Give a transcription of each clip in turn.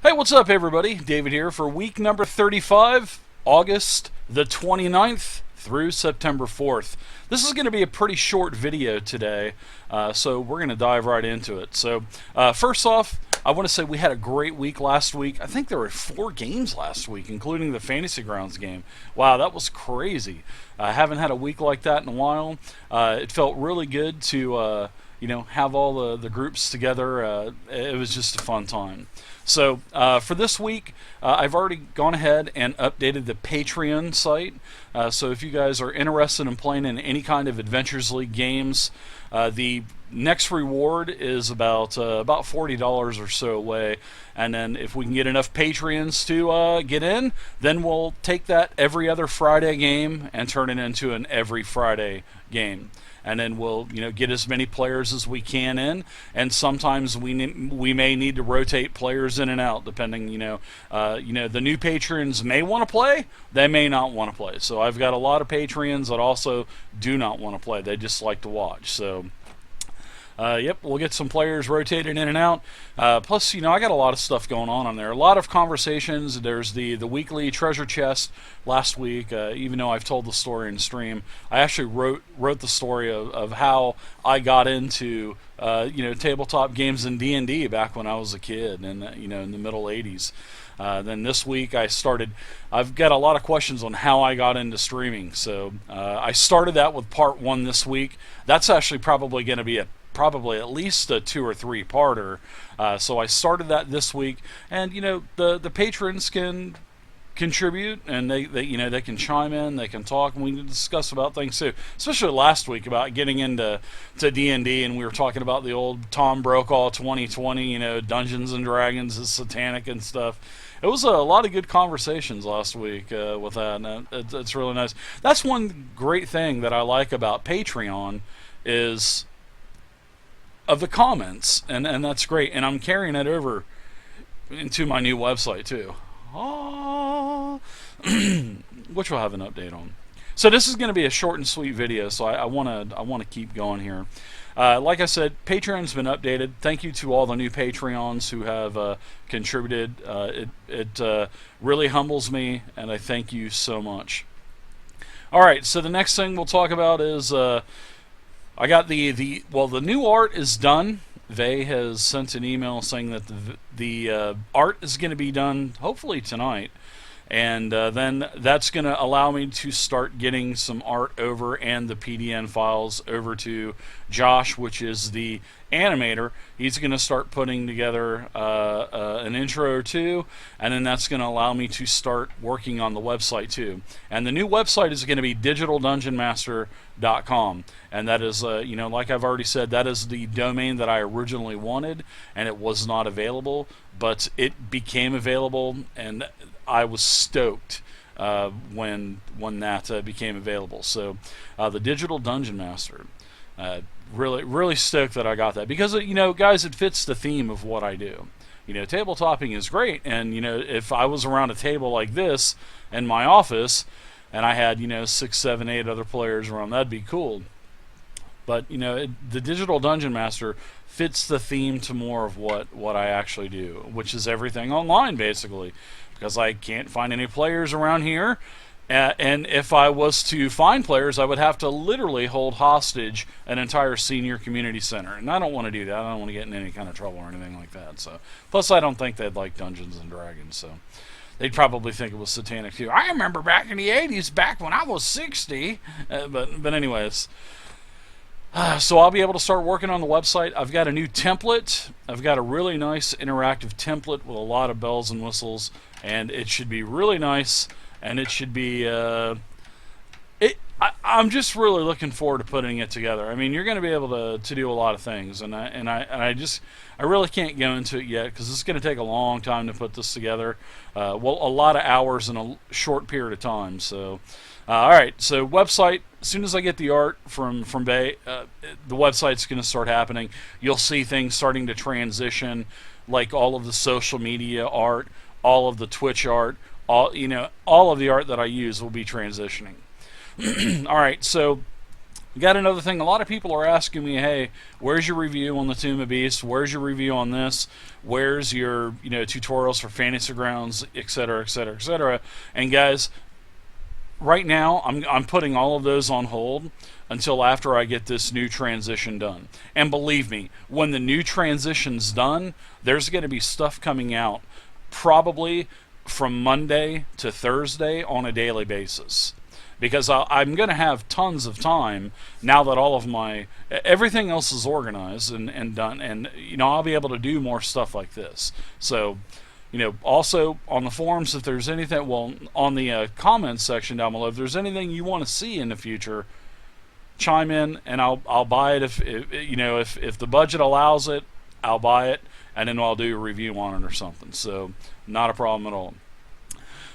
Hey, what's up, everybody? David here for week number 35, August the 29th through September 4th. This is going to be a pretty short video today, so we're going to dive right into it. So, first off, I want to say we had a great week last week. I think there were 4 games last week, including the Fantasy Grounds game. Wow, that was crazy. I haven't had a week like that in a while. It felt really good to have all the groups together. It was just a fun time. So for this week, I've already gone ahead and updated the Patreon site. So if you guys are interested in playing in any kind of Adventures League games, the next reward is about $40 or so away. And then if we can get enough Patreons to get in, then we'll take that every other Friday game and turn it into an every Friday game. And then we'll get as many players as we can in, and sometimes we may need to rotate players in and out depending. The new patrons may want to play, they may not want to play. So I've got a lot of Patreons that also do not want to play; they just like to watch. So. Yep, we'll get some players rotated in and out. Plus, I got a lot of stuff going on there. A lot of conversations. There's the weekly treasure chest last week. Even though I've told the story in stream, I actually wrote the story of how I got into tabletop games in D&D back when I was a kid, and in the middle '80s. Then this week I've got a lot of questions on how I got into streaming. So I started that with part 1 this week. That's actually probably going to be probably at least a 2 or 3 parter. So I started that this week, and the patrons can contribute, and they can chime in, they can talk, and we can discuss about things too. Especially last week about getting into D&D, and we were talking about the old Tom Brokaw 2020, Dungeons and Dragons is satanic and stuff. It was a lot of good conversations last week with that, and it's really nice. That's one great thing that I like about Patreon is of the comments, and that's great, and I'm carrying it over into my new website too, which we'll have an update on. So this is going to be a short and sweet video, so I want to keep going here. Like I said, Patreon's been updated. Thank you to all the new Patreons who have contributed. It really humbles me, and I thank you so much. All right, so the next thing we'll talk about is I got the new art is done. Vay has sent an email saying that the art is going to be done hopefully tonight, and then that's going to allow me to start getting some art over and the PDN files over to Josh, which is the animator. He's going to start putting together an intro or two, and then that's going to allow me to start working on the website too. And the new website is going to be digitaldungeonmaster.com, and that is like I've already said, that is the domain that I originally wanted, and it was not available, but it became available, and I was stoked when that became available. So the Digital Dungeon Master, really stoked that I got that, because guys, it fits the theme of what I do. Tabletopping is great, and if I was around a table like this in my office and I had 6, 7, 8 other players around, that'd be cool. But the Digital Dungeon Master fits the theme to more of what I actually do, which is everything online basically, because I can't find any players around here. And if I was to find players, I would have to literally hold hostage an entire senior community center, and I don't want to do that. I don't want to get in any kind of trouble or anything like that. So, plus I don't think they'd like Dungeons and Dragons, so they'd probably think it was satanic too. I remember back in the '80s, back when I was 60. But anyways. So I'll be able to start working on the website. I've got a new template. I've got a really nice interactive template with a lot of bells and whistles, and it should be really nice, and it should be I'm just really looking forward to putting it together. I mean, you're going to be able to do a lot of things, and I really can't go into it yet because it's going to take a long time to put this together. A lot of hours in a short period of time. So, all right. So website. As soon as I get the art from Bay, the website's going to start happening. You'll see things starting to transition, like all of the social media art, all of the Twitch art, all of the art that I use will be transitioning. All right, so got another thing. A lot of people are asking me, hey, where's your review on the Tomb of Beasts? Where's your review on this? Where's your tutorials for Fantasy Grounds, etc., etc., etc.? And guys, right now I'm putting all of those on hold until after I get this new transition done. And believe me, when the new transition's done, there's going to be stuff coming out probably from Monday to Thursday on a daily basis. Because I'm going to have tons of time now that all of everything else is organized and done, and I'll be able to do more stuff like this. So, also on the forums, if there's anything, well, on the comments section down below, if there's anything you want to see in the future, chime in and I'll buy it if the budget allows it. I'll buy it and then I'll do a review on it or something. So not a problem at all.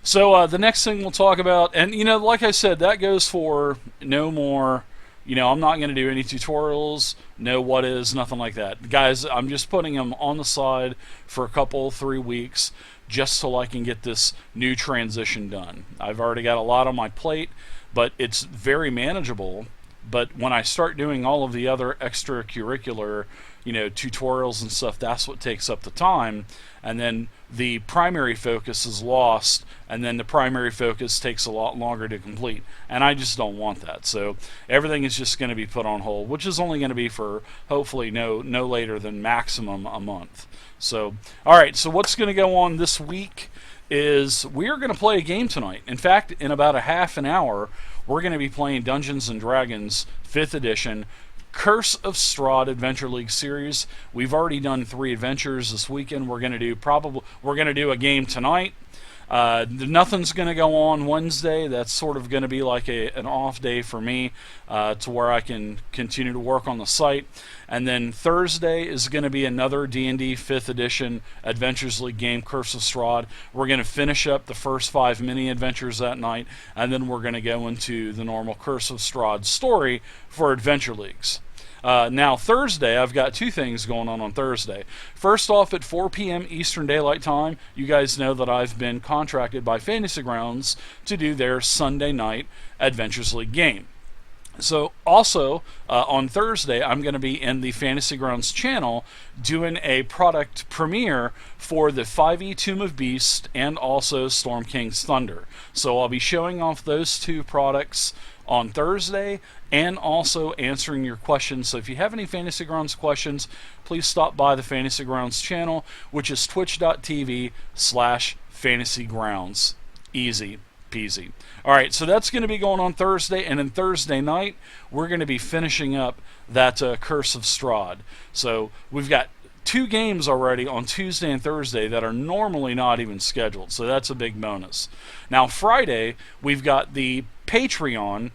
So the next thing we'll talk about, and like I said, that goes for no more. I'm not going to do any tutorials, no what is, nothing like that. Guys, I'm just putting them on the side for a couple, 3 weeks, just so I can get this new transition done. I've already got a lot on my plate, but it's very manageable. But when I start doing all of the other extracurricular, tutorials and stuff, that's what takes up the time. And then the primary focus is lost, and then the primary focus takes a lot longer to complete. And I just don't want that. So everything is just going to be put on hold, which is only going to be for hopefully no later than maximum a month. So, all right, so what's going to go on this week is we're going to play a game tonight. In fact, in about a half an hour, we're going to be playing Dungeons & Dragons 5th edition Curse of Strahd Adventure League series. We've already done 3 adventures this weekend. We're going to do a game tonight. Nothing's going to go on Wednesday. That's sort of going to be like an off day for me, to where I can continue to work on the site. And then Thursday is going to be another D&D 5th edition Adventures League game, Curse of Strahd. We're going to finish up the first 5 mini adventures that night, and then we're going to go into the normal Curse of Strahd story for Adventure Leagues. Now, Thursday, I've got 2 things going on Thursday. First off, at 4 p.m. Eastern Daylight Time, you guys know that I've been contracted by Fantasy Grounds to do their Sunday night Adventures League game. So, also, on Thursday, I'm going to be in the Fantasy Grounds channel doing a product premiere for the 5e Tomb of Beast and also Storm King's Thunder. So, I'll be showing off those 2 products on Thursday and also answering your questions. So if you have any Fantasy Grounds questions, please stop by the Fantasy Grounds channel, which is twitch.tv/fantasygrounds. Easy peasy. Alright, so that's going to be going on Thursday, and then Thursday night, we're going to be finishing up that Curse of Strahd. So we've got 2 games already on Tuesday and Thursday that are normally not even scheduled, so that's a big bonus. Now Friday, we've got the Patreon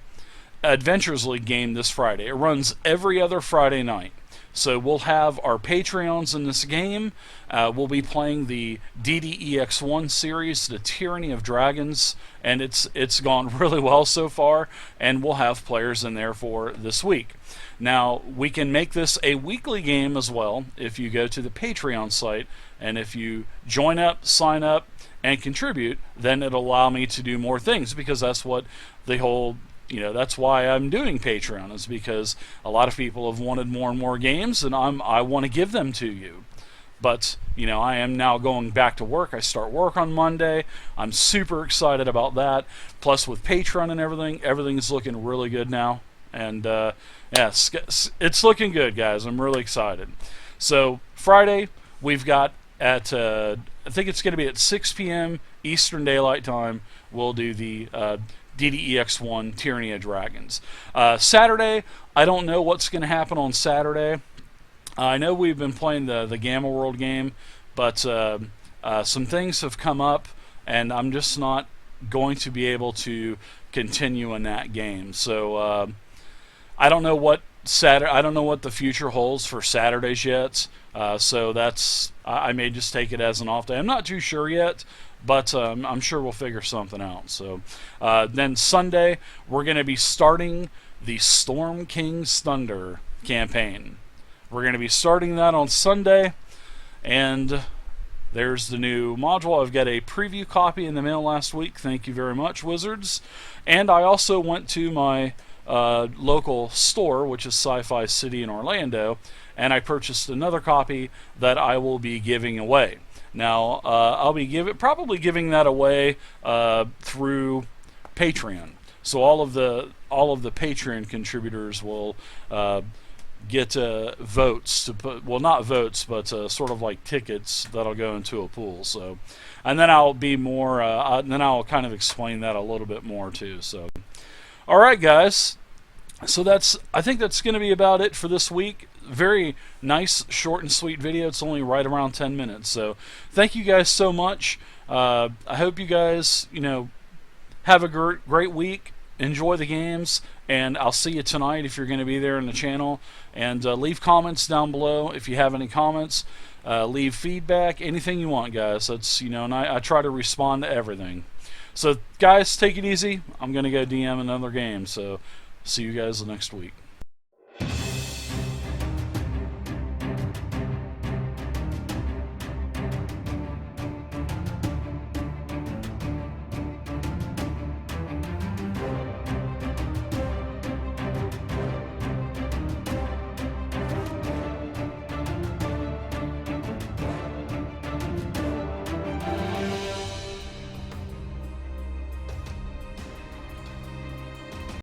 Adventures League game this Friday. It runs every other Friday night. So we'll have our Patreons in this game. We'll be playing the DDEX1 series, the Tyranny of Dragons, and it's gone really well so far, and we'll have players in there for this week. Now, we can make this a weekly game as well if you go to the Patreon site, and if you join up, sign up, and contribute, then it'll allow me to do more things, because that's what the whole, that's why I'm doing Patreon, is because a lot of people have wanted more and more games, and I want to give them to you. But, I am now going back to work. I start work on Monday. I'm super excited about that. Plus, with Patreon and everything's looking really good now. And, yeah, it's looking good, guys. I'm really excited. So, Friday, we've got at, I think it's going to be at 6 p.m. Eastern Daylight Time, we'll do the DDEX1 Tyranny of Dragons. Saturday, I don't know what's going to happen on Saturday. I know we've been playing the Gamma World game, but some things have come up, and I'm just not going to be able to continue in that game. So I don't know what the future holds for Saturdays yet. So I may just take it as an off day. I'm not too sure yet, but I'm sure we'll figure something out. So then Sunday, we're going to be starting the Storm King's Thunder campaign. We're going to be starting that on Sunday, and there's the new module. I've got a preview copy in the mail last week. Thank you very much, Wizards. And I also went to my local store, which is Sci-Fi City in Orlando, and I purchased another copy that I will be giving away. Now, I'll be probably giving that away through Patreon. So all of the Patreon contributors will get votes to put, well, not votes, but sort of like tickets that'll go into a pool. So, and then I'll be more, then I'll kind of explain that a little bit more too. So, all right, guys. So I think that's going to be about it for this week. Very nice, short and sweet video. It's only right around 10 minutes. So, thank you guys so much. I hope you guys, have a great week. Enjoy the games, and I'll see you tonight if you're going to be there in the channel. And leave comments down below if you have any comments. Leave feedback, anything you want, guys. That's and I try to respond to everything. So, guys, take it easy. I'm going to go DM another game. So, see you guys next week.